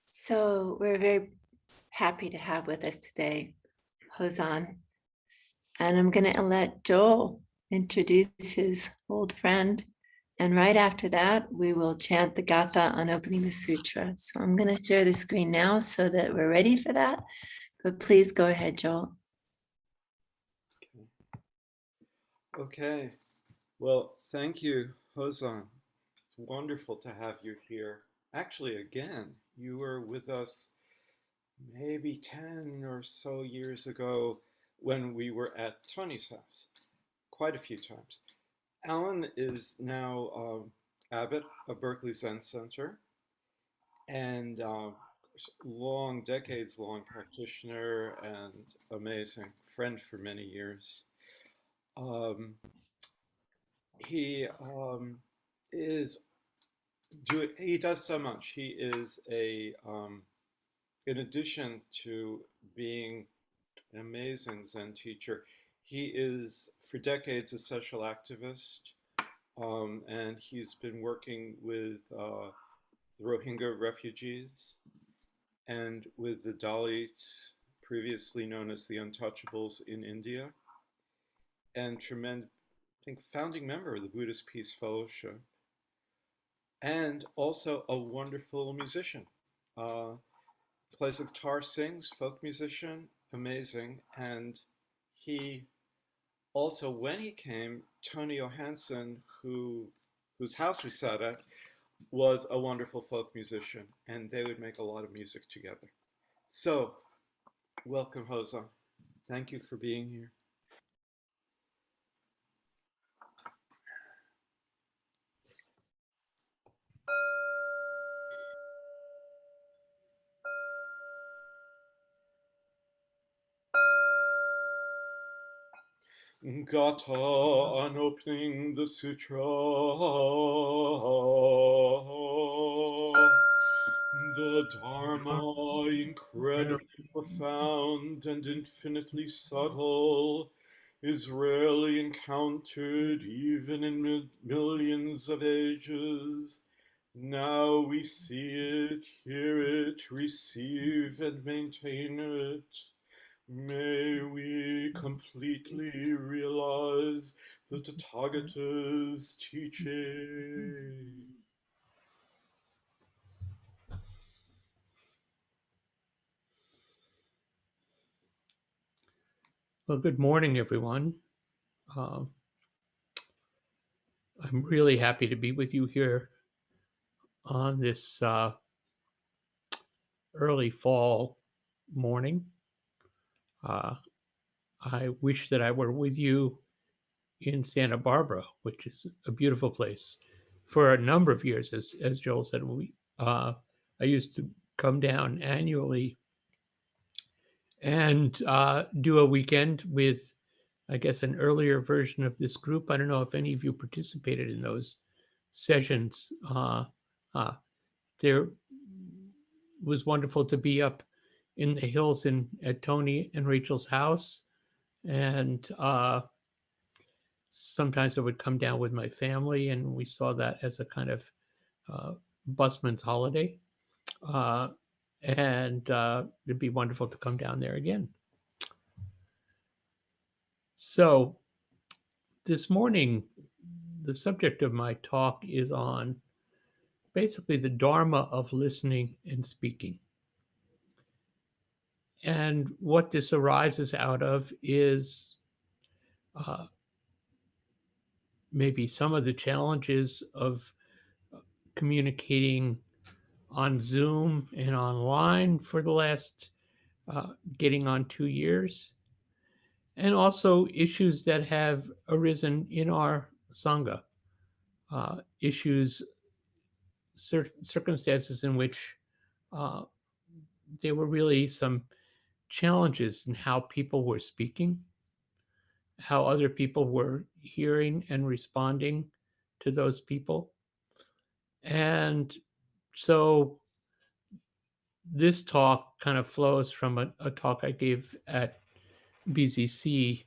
So we're very happy to have with us today Hozan, and I'm going to let Joel introduce his old friend, and right after that we will chant the Gatha on opening the sutra. So I'm going to share the screen now so that we're ready for that, but please go ahead, Joel. Okay. Well, thank you, Hozan. It's wonderful to have you here. Actually, again, you were with us maybe 10 or so years ago when we were at Tony's house, quite a few times. Alan is now Abbot of Berkeley Zen Center and decades-long practitioner and amazing friend for many years. He does so much. He is in addition to being an amazing Zen teacher, he is for decades a social activist, and he's been working with the Rohingya refugees and with the Dalits, previously known as the Untouchables in India, and founding member of the Buddhist Peace Fellowship, and also a wonderful musician. Plays the guitar, sings, folk musician, amazing. And he also, when he came, Tony Johansson, whose house we sat at, was a wonderful folk musician, and they would make a lot of music together. So, welcome, Hozan. Thank you for being here. Gatha on opening the sutra. The Dharma, incredibly profound and infinitely subtle, is rarely encountered even in millions of ages. Now we see it, hear it, receive and maintain it. May we completely realize the Tathagata's teaching. Well, good morning, everyone. I'm really happy to be with you here on this early fall morning. I wish that I were with you in Santa Barbara, which is a beautiful place. For a number of years, as Joel said, I used to come down annually and do a weekend with, I guess, an earlier version of this group. I don't know if any of you participated in those sessions. There was wonderful to be up in the hills at Tony and Rachel's house. And sometimes I would come down with my family, and we saw that as a kind of busman's holiday. And it'd be wonderful to come down there again. So this morning, the subject of my talk is on basically the Dharma of listening and speaking. And what this arises out of is maybe some of the challenges of communicating on Zoom and online for the last getting on 2 years, and also issues that have arisen in our Sangha, circumstances in which there were really some challenges in how people were speaking, how other people were hearing and responding to those people. And so this talk kind of flows from a talk I gave at BZC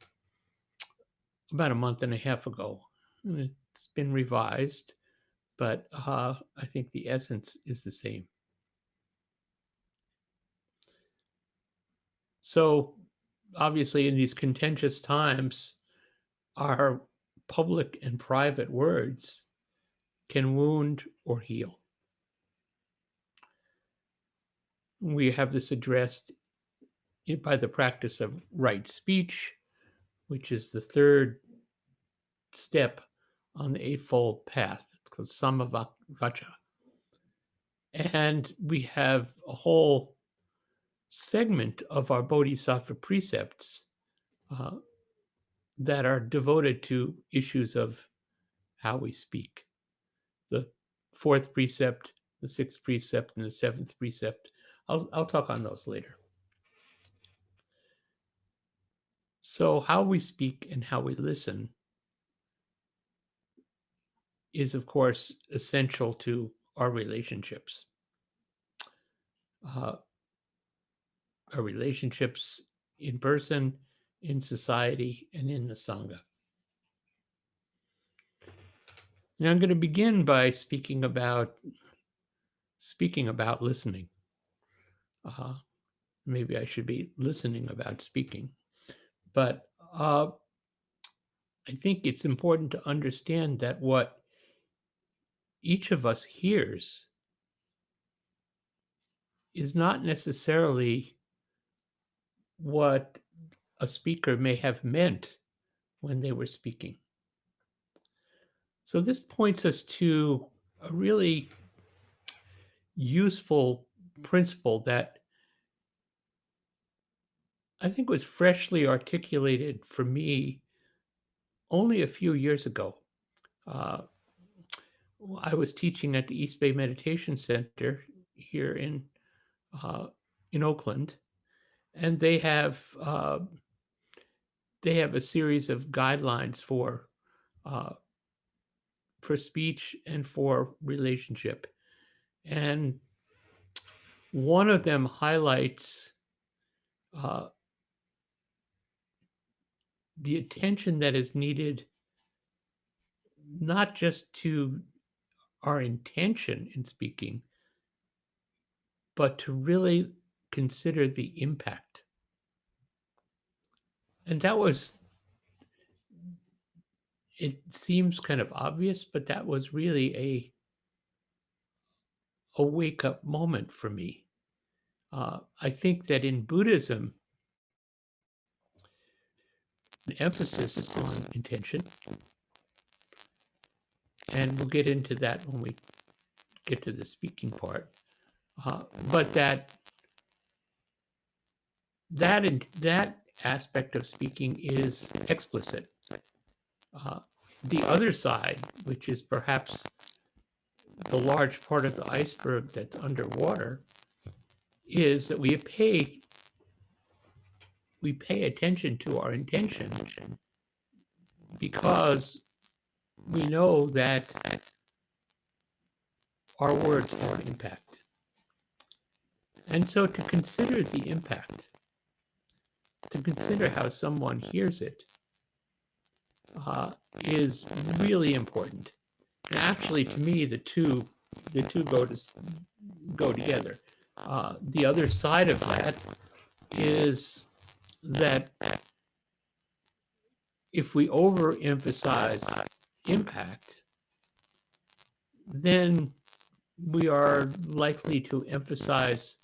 about a month and a half ago. It's been revised. but I think the essence is the same. So obviously in these contentious times, our public and private words can wound or heal. We have this addressed by the practice of right speech, which is the third step on the Eightfold Path. It's called Samavaccha. And we have a whole segment of our Bodhisattva precepts that are devoted to issues of how we speak. The fourth precept, the sixth precept, and the seventh precept. I'll talk on those later. So how we speak and how we listen is, of course, essential to our relationships. Our relationships in person, in society, and in the Sangha. Now I'm going to begin by speaking about listening. Maybe I should be listening about speaking. But I think it's important to understand that what each of us hears is not necessarily what a speaker may have meant when they were speaking. So this points us to a really useful principle that I think was freshly articulated for me only a few years ago. I was teaching at the East Bay Meditation Center here in Oakland, and they have a series of guidelines for speech and for relationship, and one of them highlights the attention that is needed not just to our intention in speaking, but to really consider the impact. And it seems kind of obvious, but that was really a wake-up moment for me. I think that in Buddhism, an emphasis is on intention. And we'll get into that when we get to the speaking part. But that aspect of speaking is explicit. The other side, which is perhaps the large part of the iceberg that's underwater, is that we pay attention to our intention because we know that our words have impact. And so to consider the impact, to consider how someone hears it, is really important. And actually, to me, the two go together. The other side of that is that if we overemphasize impact, then we are likely to emphasize,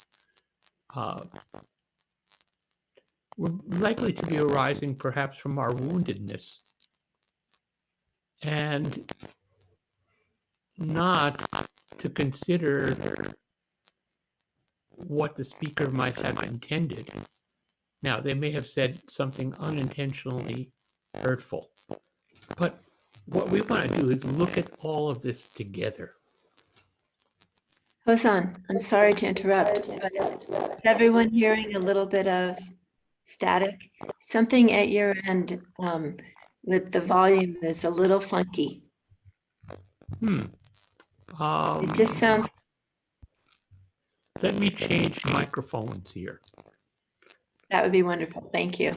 we're likely to be arising perhaps from our woundedness and not to consider what the speaker might have intended. Now, they may have said something unintentionally hurtful, but what we want to do is look at all of this together. Hozan, I'm sorry to interrupt, but is everyone hearing a little bit of static? Something at your end with the volume is a little funky. It just sounds. Let me change microphones here. That would be wonderful. Thank you.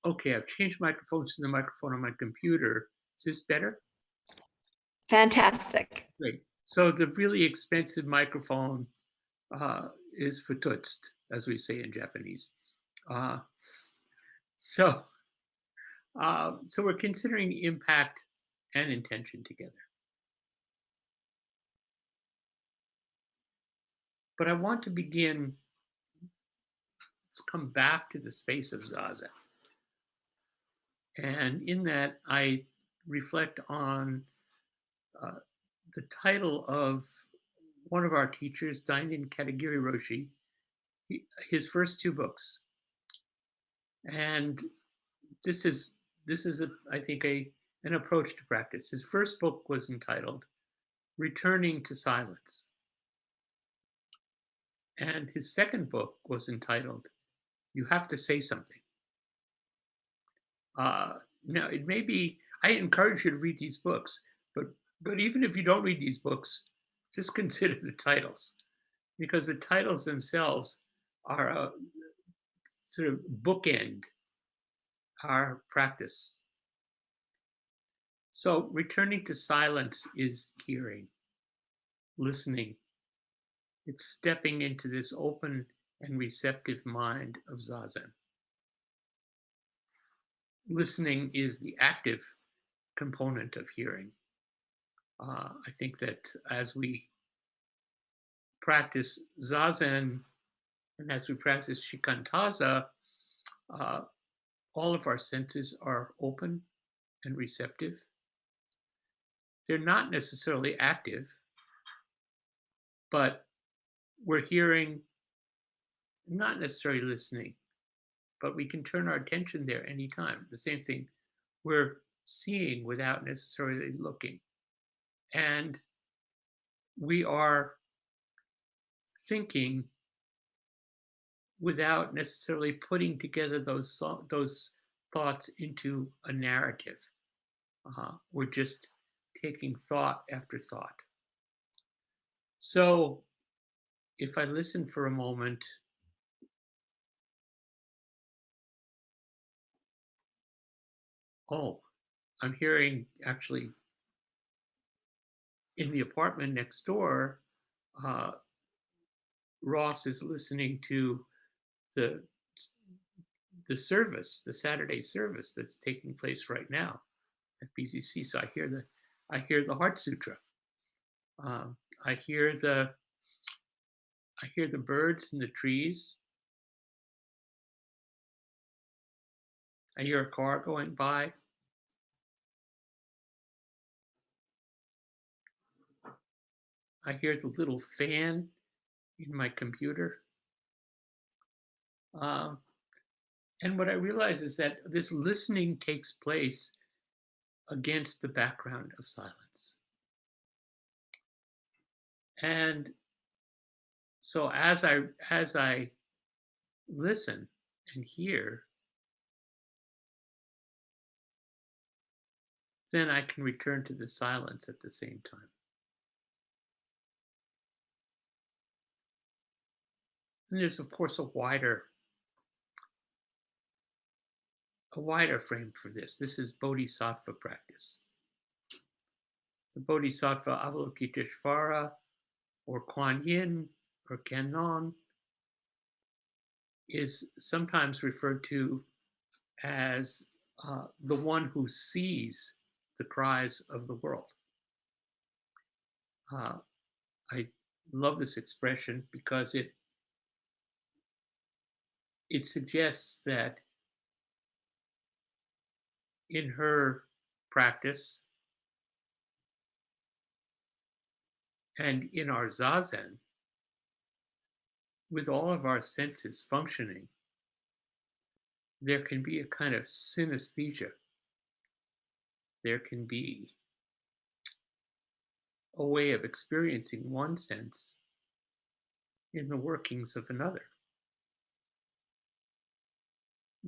Okay, I've changed microphones to the microphone on my computer. Is this better? Fantastic. Great. So the really expensive microphone is fututst, as we say in Japanese. Uh, so we're considering impact and intention together. But I want to begin, let's come back to the space of Zazen. And in that, I reflect on the title of one of our teachers, Dainin Katagiri Roshi, his first two books. And this is I think, an approach to practice. His first book was entitled Returning to Silence. And his second book was entitled You Have to Say Something. Now, it may be, I encourage you to read these books, but even if you don't read these books, just consider the titles, because the titles themselves are a sort of bookend our practice. So returning to silence is hearing, listening. It's stepping into this open and receptive mind of Zazen. Listening is the active component of hearing. I think that as we practice Zazen and as we practice Shikantaza, all of our senses are open and receptive. They're not necessarily active, but we're hearing, not necessarily listening, but we can turn our attention there anytime. The same thing, we're seeing without necessarily looking. And we are thinking without necessarily putting together those thoughts into a narrative. We're just taking thought after thought. So if I listen for a moment, I'm hearing, actually, in the apartment next door, Ross is listening to the service, the Saturday service that's taking place right now at BZC. So I hear the Heart Sutra. I hear the birds in the trees. I hear a car going by. I hear the little fan in my computer. And what I realize is that this listening takes place against the background of silence. And so as I listen and hear, then I can return to the silence at the same time. And there's, of course, a wider frame for this. This is Bodhisattva practice. The Bodhisattva Avalokiteshvara, or Kuan Yin, or Kannon, is sometimes referred to as the one who sees the cries of the world. I love this expression because it suggests that in her practice and in our Zazen, with all of our senses functioning, there can be a kind of synesthesia. There can be a way of experiencing one sense in the workings of another.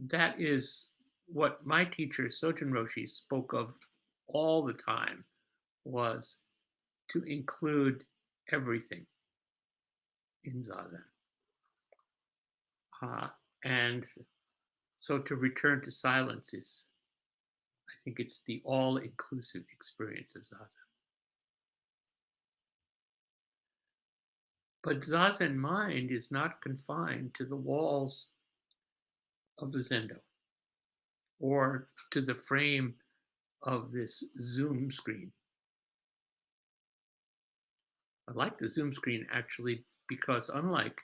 That is what my teacher, Sojun Roshi, spoke of all the time, was to include everything in Zazen. And so to return to silence is, I think it's the all-inclusive experience of Zazen. But Zazen mind is not confined to the walls of the Zendo or to the frame of this Zoom screen. I like the Zoom screen actually because unlike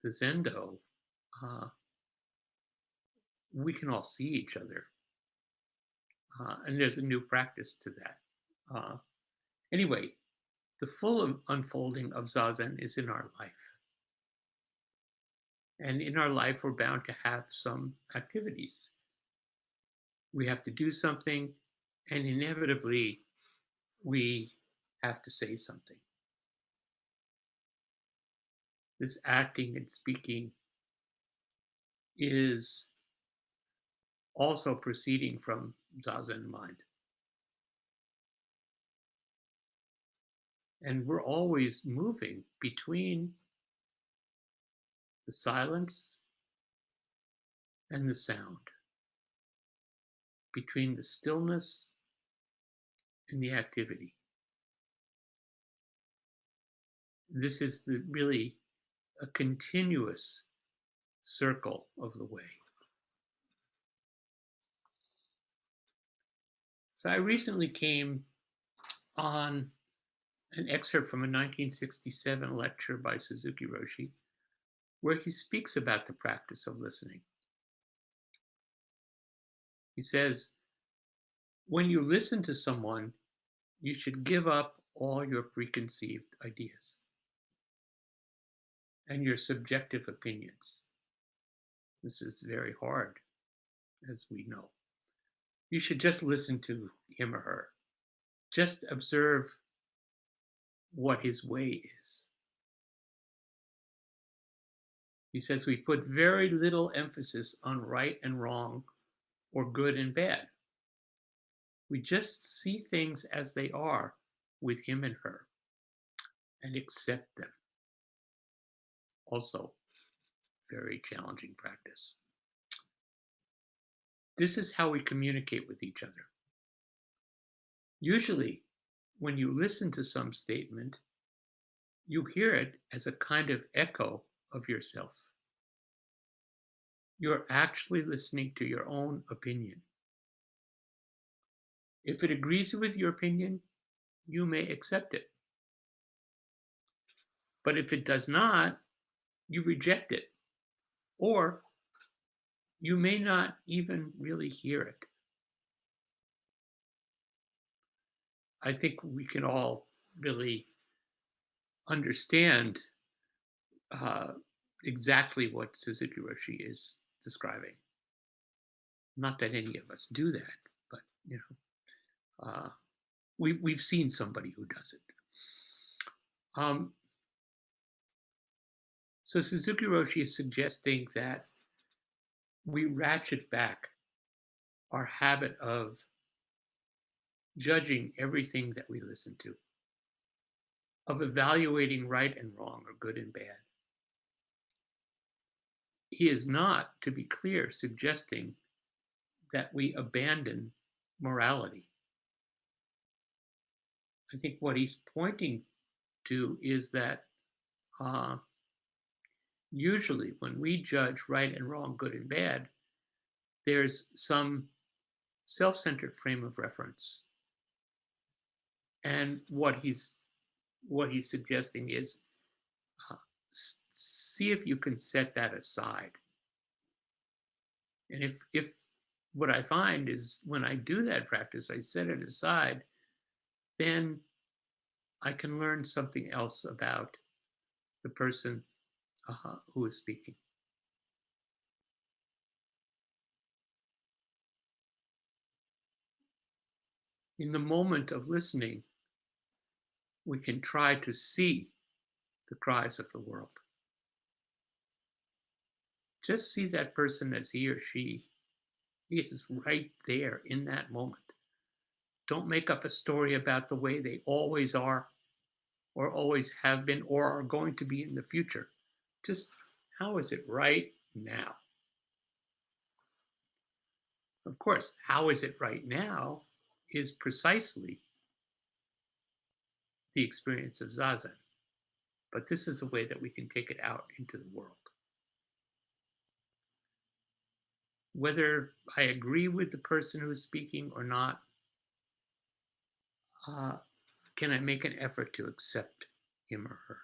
the Zendo, we can all see each other. And there's a new practice to that. Anyway, the full unfolding of Zazen is in our life. And in our life, we're bound to have some activities. We have to do something, and inevitably, we have to say something. This acting and speaking is also proceeding from Zazen mind. And we're always moving between the silence and the sound, between the stillness and the activity. This is really a continuous circle of the way. So I recently came on an excerpt from a 1967 lecture by Suzuki Roshi, where he speaks about the practice of listening. He says, when you listen to someone, you should give up all your preconceived ideas and your subjective opinions. This is very hard, as we know. You should just listen to him or her. Just observe what his way is. He says we put very little emphasis on right and wrong or good and bad. We just see things as they are with him and her and accept them. Also, very challenging practice. This is how we communicate with each other. Usually, when you listen to some statement, you hear it as a kind of echo of yourself. You're actually listening to your own opinion. If it agrees with your opinion, you may accept it. But if it does not, you reject it. Or you may not even really hear it. I think we can all really understand exactly what Suzuki Roshi is describing. Not that any of us do that, but we've seen somebody who does it. So Suzuki Roshi is suggesting that we ratchet back our habit of judging everything that we listen to, of evaluating right and wrong or good and bad. He is not, to be clear, suggesting that we abandon morality. I think what he's pointing to is that usually when we judge right and wrong, good and bad, there's some self-centered frame of reference. And what he's suggesting is see if you can set that aside. And if what I find is when I do that practice, I set it aside, then I can learn something else about the person who is speaking. In the moment of listening, we can try to see the cries of the world. Just see that person as he or she is right there in that moment. Don't make up a story about the way they always are, or always have been, or are going to be in the future. Just how is it right now? Of course, how is it right now is precisely the experience of Zazen. but this is a way that we can take it out into the world. Whether I agree with the person who is speaking or not, can I make an effort to accept him or her?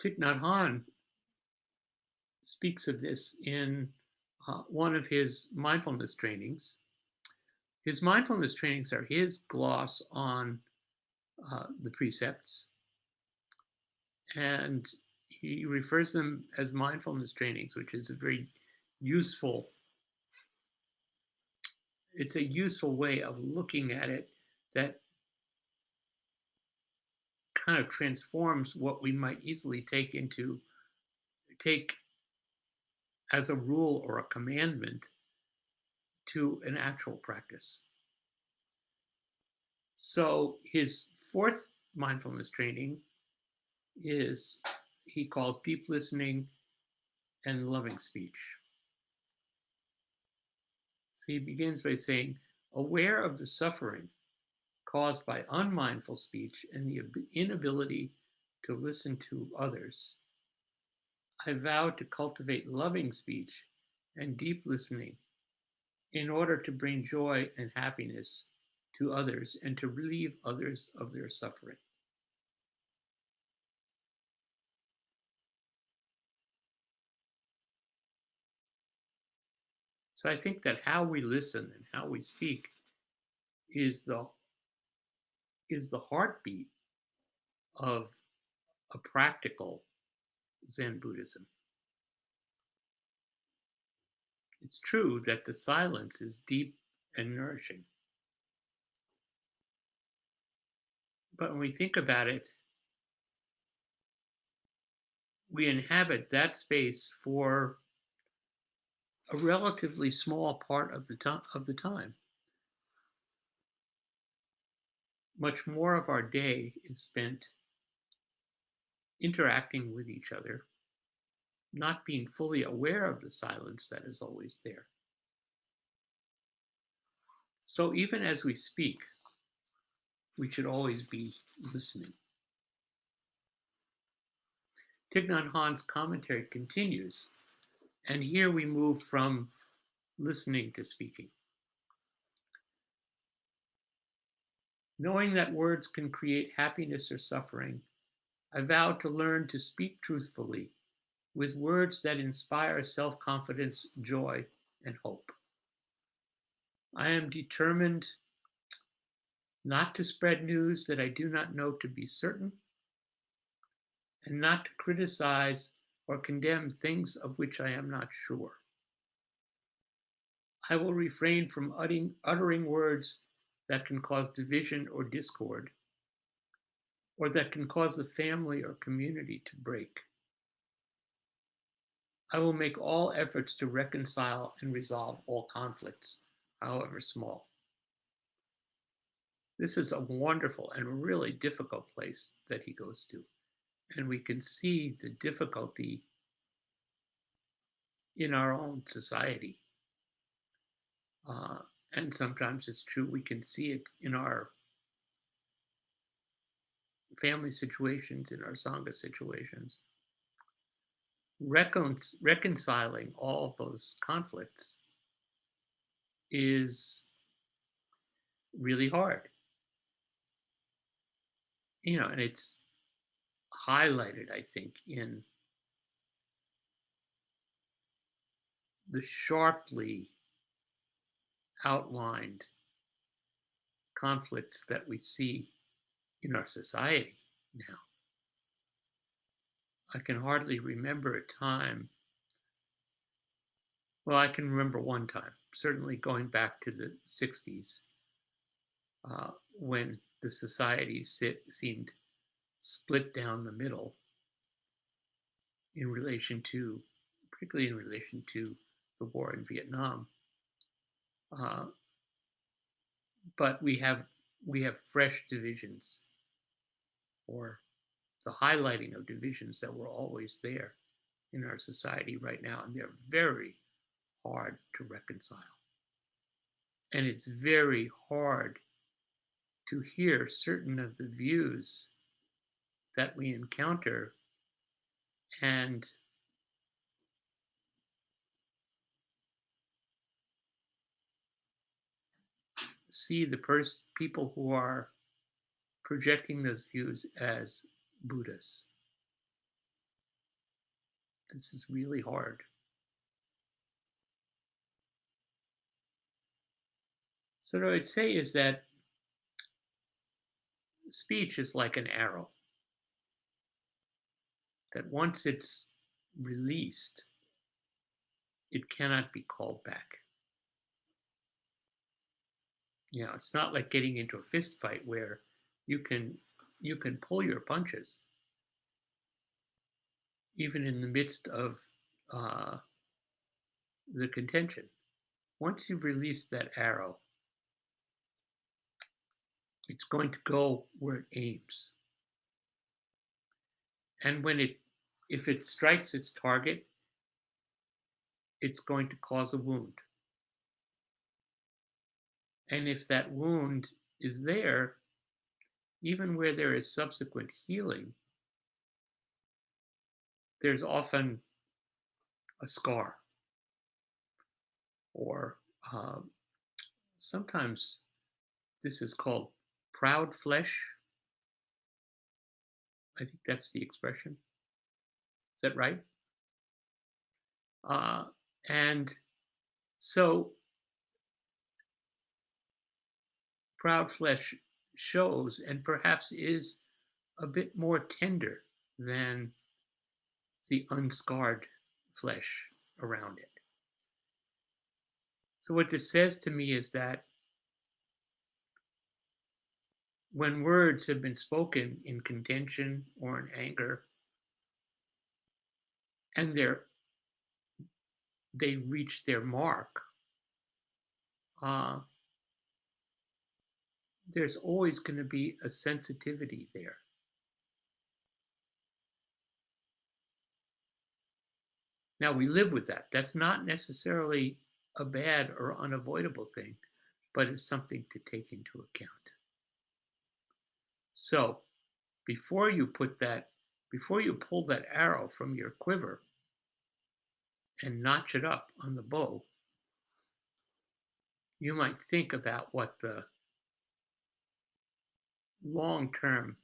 Thich Nhat Hanh speaks of this in one of his mindfulness trainings. His mindfulness trainings are his gloss on the precepts, and he refers them as mindfulness trainings, which is a very useful, it's a useful way of looking at it that kind of transforms what we might easily take as a rule or a commandment to an actual practice. So his fourth mindfulness training is, he calls deep listening and loving speech. So he begins by saying, aware of the suffering caused by unmindful speech and the inability to listen to others, I vow to cultivate loving speech and deep listening in order to bring joy and happiness to others and to relieve others of their suffering. So I think that how we listen and how we speak is the heartbeat of a practical Zen Buddhism. It's true that the silence is deep and nourishing. But when we think about it, we inhabit that space for a relatively small part of the time. Much more of our day is spent interacting with each other, not being fully aware of the silence that is always there. So even as we speak, we should always be listening. Thich Nhat Hanh's commentary continues, and here we move from listening to speaking. Knowing that words can create happiness or suffering, I vow to learn to speak truthfully with words that inspire self-confidence, joy, and hope. I am determined not to spread news that I do not know to be certain, and not to criticize or condemn things of which I am not sure. I will refrain from uttering words that can cause division or discord, or that can cause the family or community to break. I will make all efforts to reconcile and resolve all conflicts, however small. This is a wonderful and really difficult place that he goes to. And we can see the difficulty in our own society. And sometimes it's true, we can see it in our family situations, in our Sangha situations. Reconciling all of those conflicts is really hard. And it's highlighted, I think, in the sharply outlined conflicts that we see in our society now. I can hardly remember a time, well, I can remember one time, certainly going back to the 60s, when the society seemed split down the middle particularly in relation to the war in Vietnam. But we have fresh divisions, or the highlighting of divisions that were always there in our society right now, and they're very hard to reconcile. And it's very hard to hear certain of the views that we encounter and see the people who are projecting those views as Buddhists. This is really hard. So what I would say is that speech is like an arrow, that once it's released, it cannot be called back. You know, it's not like getting into a fist fight where you can pull your punches, even in the midst of the contention. Once you've released that arrow, it's going to go where it aims. And if it strikes its target, it's going to cause a wound. And if that wound is there, even where there is subsequent healing, there's often a scar. Or sometimes this is called proud flesh. I think that's the expression. Is that right? And so proud flesh shows and perhaps is a bit more tender than the unscarred flesh around it. So what this says to me is that when words have been spoken in contention or in anger, and they reach their mark, there's always going to be a sensitivity there. Now we live with that. That's not necessarily a bad or unavoidable thing, but it's something to take into account. So before you pull that arrow from your quiver and notch it up on the bow, you might think about what the long-term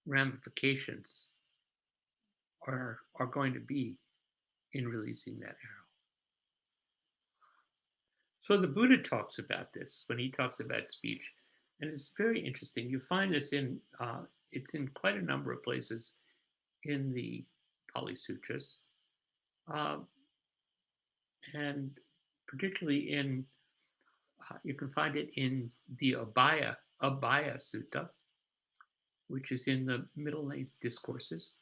ramifications are going to be in releasing that arrow. So the Buddha talks about this when he talks about speech, and it's very interesting. You find this it's in quite a number of places in the Pali Sutras, and particularly you can find it in the Abhaya Sutta, which is in the Middle Length Discourses.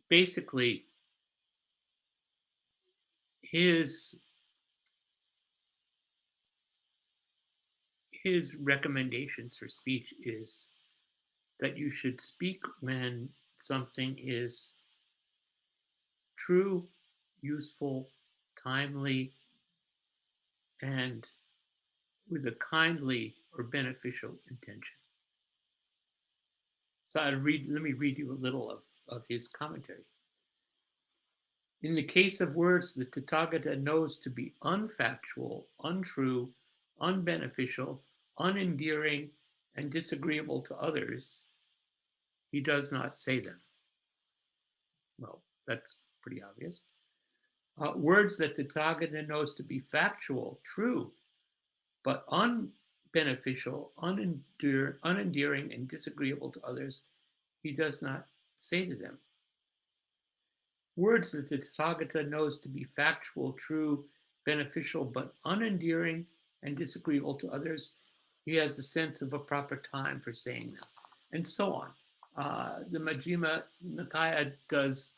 Basically, his recommendations for speech is that you should speak when something is true, useful, timely, and with a kindly or beneficial intention. So let me read you a little of his commentary. In the case of words the Tathagata knows to be unfactual, untrue, unbeneficial, unendearing, and disagreeable to others, he does not say them. Well, that's pretty obvious. Words that the Tathagata knows to be factual, true, but unbeneficial, unendearing, and disagreeable to others, he does not say to them. Words that the Tathagata knows to be factual, true, beneficial, but unendearing and disagreeable to others, he has a sense of a proper time for saying them, and so on. The Majjhima Nikaya does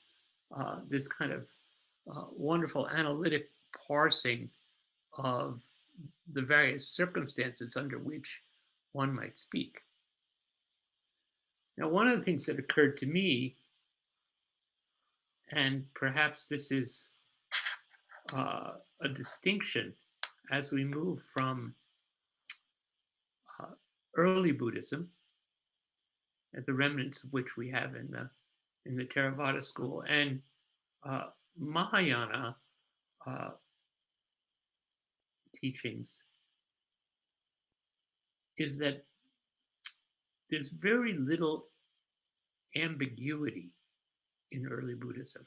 this kind of wonderful analytic parsing of the various circumstances under which one might speak. Now, one of the things that occurred to me, and perhaps this is a distinction as we move from early Buddhism, and the remnants of which we have in the Theravada school, and Mahayana teachings, is that there's very little ambiguity in early Buddhism.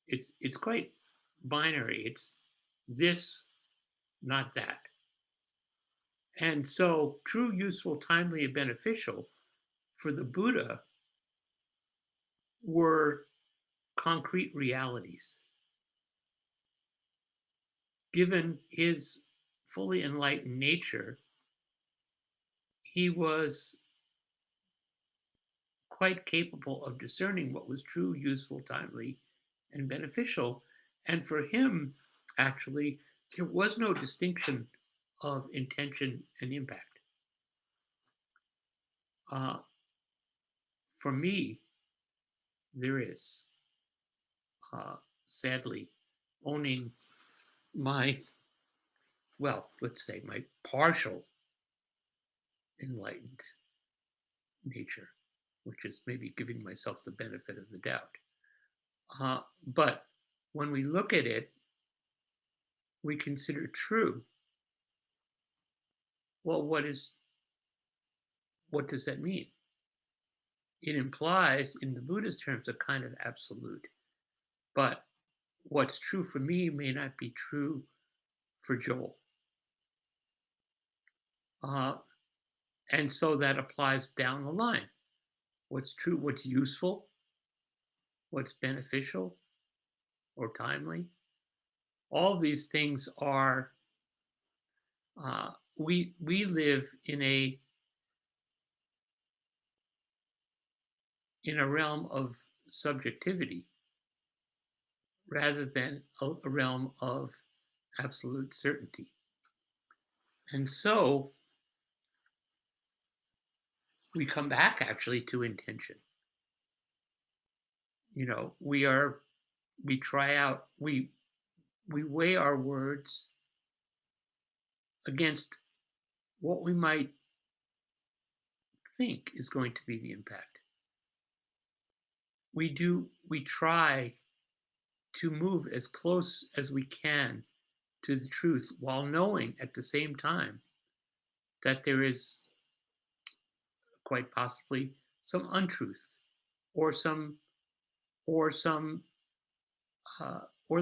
It's quite binary. It's this, not that. And so true, useful, timely, and beneficial for the Buddha were concrete realities. Given his fully enlightened nature, he was quite capable of discerning what was true, useful, timely, and beneficial. And for him, actually, there was no distinction of intention and impact. For me, there is, sadly, owning my, well, let's say my partial enlightened nature, which is maybe giving myself the benefit of the doubt. But when we look at it, we consider true. Well, what does that mean? It implies, in the Buddhist terms, a kind of absolute. But what's true for me may not be true for Joel. And so that applies down the line. What's true, what's useful, what's beneficial or timely. All of these things are, we live in a realm of subjectivity rather than a realm of absolute certainty. And so we come back actually to intention. You know, we try out, we weigh our words against what we might think is going to be the impact. We try to move as close as we can to the truth while knowing at the same time that there is quite possibly some untruth or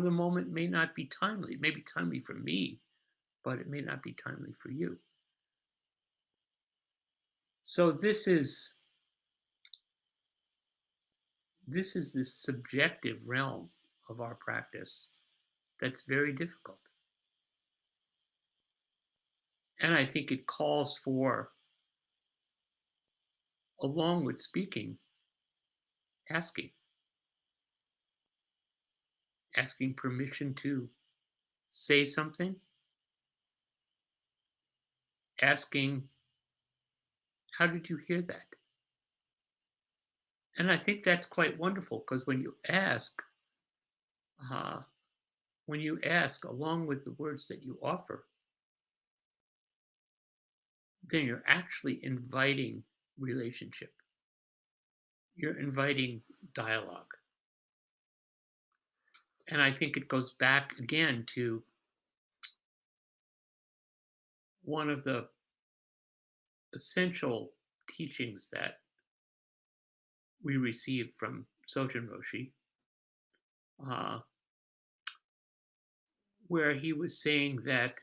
the moment may not be timely. It may be timely for me, but it may not be timely for you. So this is this subjective realm of our practice that's very difficult. And I think it calls for, along with speaking, asking permission to say something, asking, how did you hear that? And I think that's quite wonderful, because when you ask along with the words that you offer, then you're actually inviting relationship. You're inviting dialogue. And I think it goes back again to one of the essential teachings that we received from Sojun Roshi, where he was saying that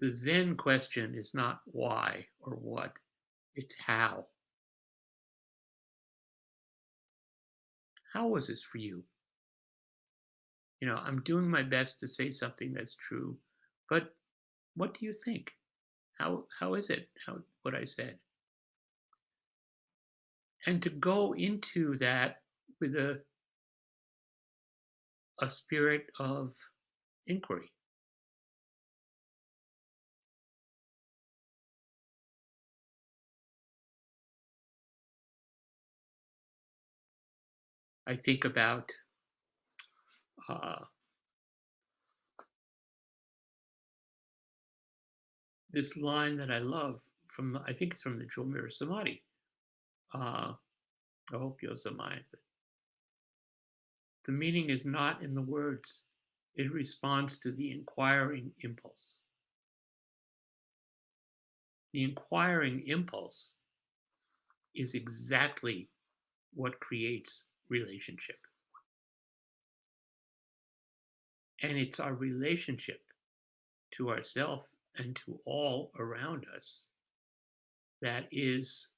the Zen question is not why or what, it's how. How was this for you? You know, I'm doing my best to say something that's true, but what do you think? How is it? What I said? And to go into that with a spirit of inquiry. I think about this line that I love from, I think it's from the Jewel Mirror Samadhi. I hope you'll mind. The meaning is not in the words. It responds to the inquiring impulse. The inquiring impulse is exactly what creates relationship. And it's our relationship to ourself and to all around us that is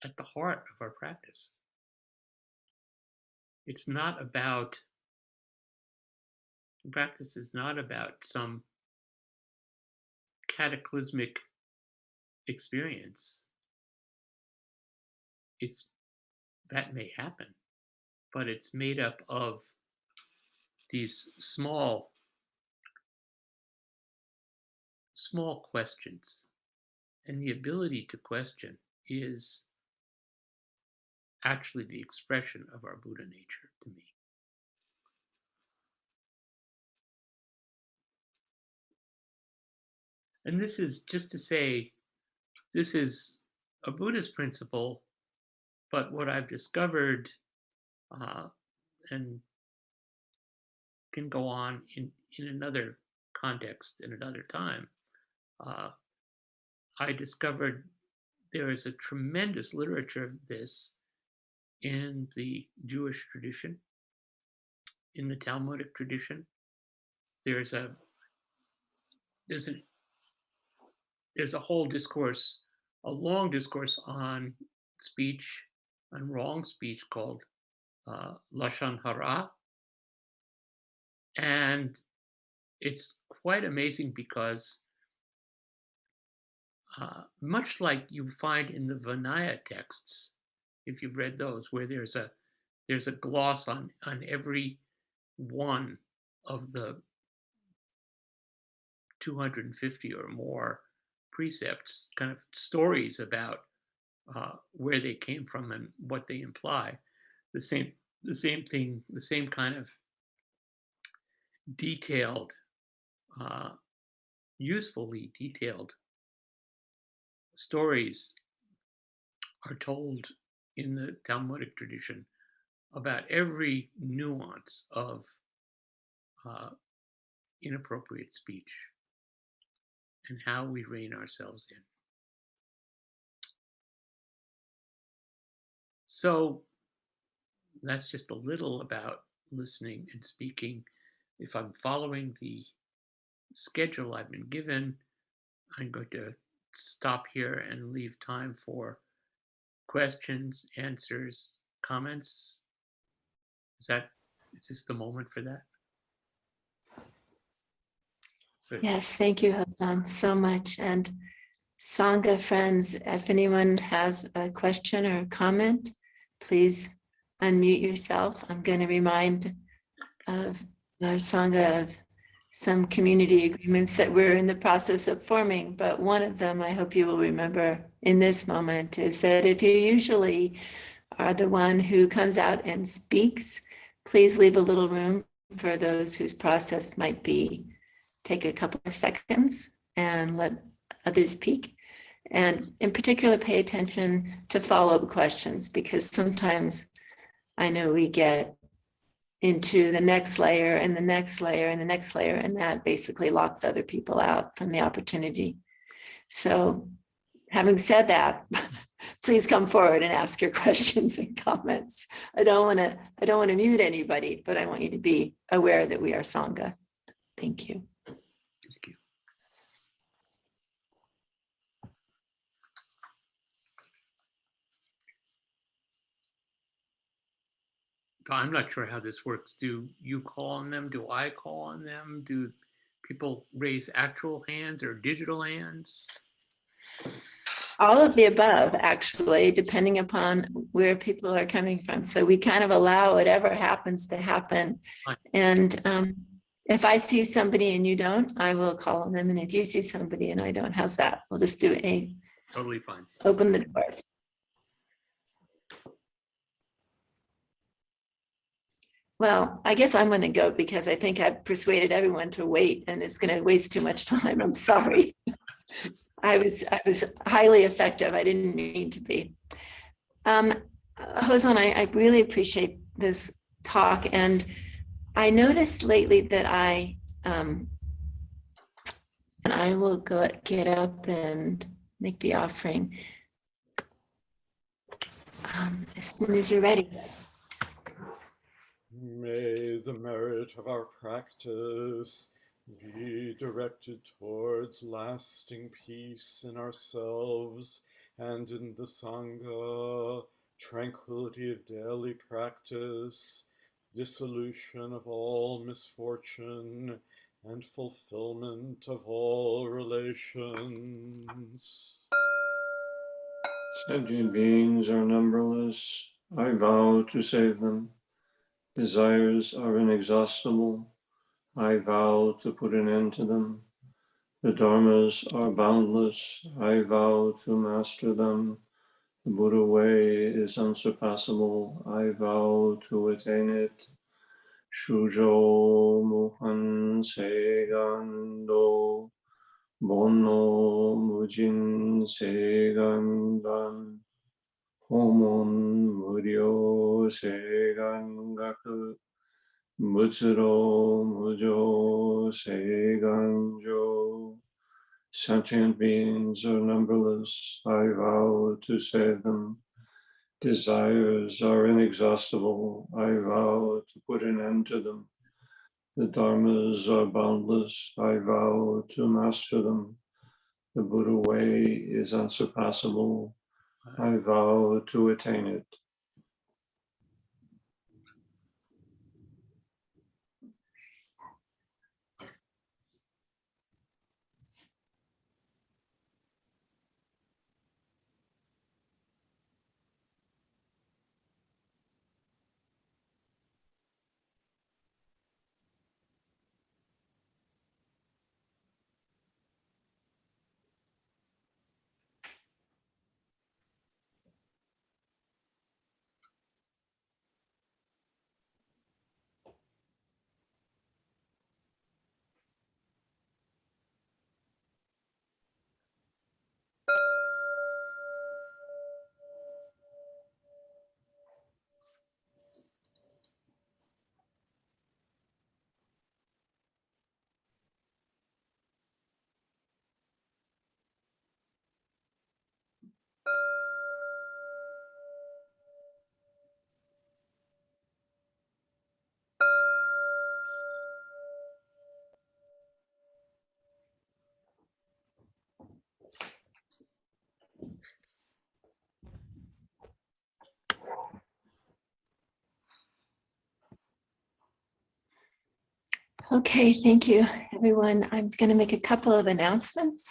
at the heart of our practice. It's not about, practice is not about some cataclysmic experience. It's, that may happen, but it's made up of these small questions. And the ability to question is actually the expression of our Buddha nature to me. And this is just to say, this is a Buddhist principle, but what I've discovered, and can go on in another context, in another time, I discovered there is a tremendous literature of this in the Jewish tradition, in the Talmudic tradition. There's a whole discourse, a long discourse on speech, on wrong speech called Lashon Hara. And it's quite amazing because much like you find in the Vinaya texts, if you've read those, where there's a gloss on every one of the 250 or more precepts, kind of stories about where they came from and what they imply. The same thing, the same kind of detailed, usefully detailed stories are told in the Talmudic tradition about every nuance of inappropriate speech and how we rein ourselves in. So that's just a little about listening and speaking. If I'm following the schedule I've been given, I'm going to stop here and leave time for questions, answers, comments. Is this the moment for that? Good. Yes, thank you, Hozan, so much. And Sangha friends, if anyone has a question or a comment, please unmute yourself. I'm going to remind of our Sangha of some community agreements that we're in the process of forming, but one of them I hope you will remember in this moment is that if you usually are the one who comes out and speaks, please leave a little room for those whose process might be take a couple of seconds and let others speak. And in particular, pay attention to follow-up questions, because sometimes I know we get into the next layer and the next layer and the next layer, and that basically locks other people out from the opportunity. So having said that, please come forward and ask your questions and comments. I don't want to mute anybody, but I want you to be aware that we are Sangha. Thank you. Thank you. I'm not sure how this works. Do you call on them? Do I call on them? Do people raise actual hands or digital hands? All of the above, actually, depending upon where people are coming from. So we kind of allow whatever happens to happen. Fine. And if I see somebody and you don't, I will call on them. And if you see somebody and I don't, how's that? We'll just do a Totally fine. open the doors. Well, I guess I'm going to go because I think I've persuaded everyone to wait, and it's going to waste too much time. I'm sorry. I was highly effective. I didn't mean to be. Hozan, I really appreciate this talk, and I noticed lately that and I will get up and make the offering as soon as you're ready. May the merit of our practice be directed towards lasting peace in ourselves and in the Sangha, tranquility of daily practice, dissolution of all misfortune, and fulfillment of all relations. Sentient beings are numberless. I vow to save them. Desires are inexhaustible. I vow to put an end to them. The Dharmas are boundless. I vow to master them. The Buddha way is unsurpassable. I vow to attain it. Shujo Muhan Segando Bono Mujin Segandan Homon Muryo Segangaku Mutsuro Mujo Seganjo. Sentient beings are numberless. I vow to save them. Desires are inexhaustible. I vow to put an end to them. The Dharmas are boundless. I vow to master them. The Buddha way is unsurpassable. I vow to attain it. Okay, thank you, everyone. I'm going to make a couple of announcements.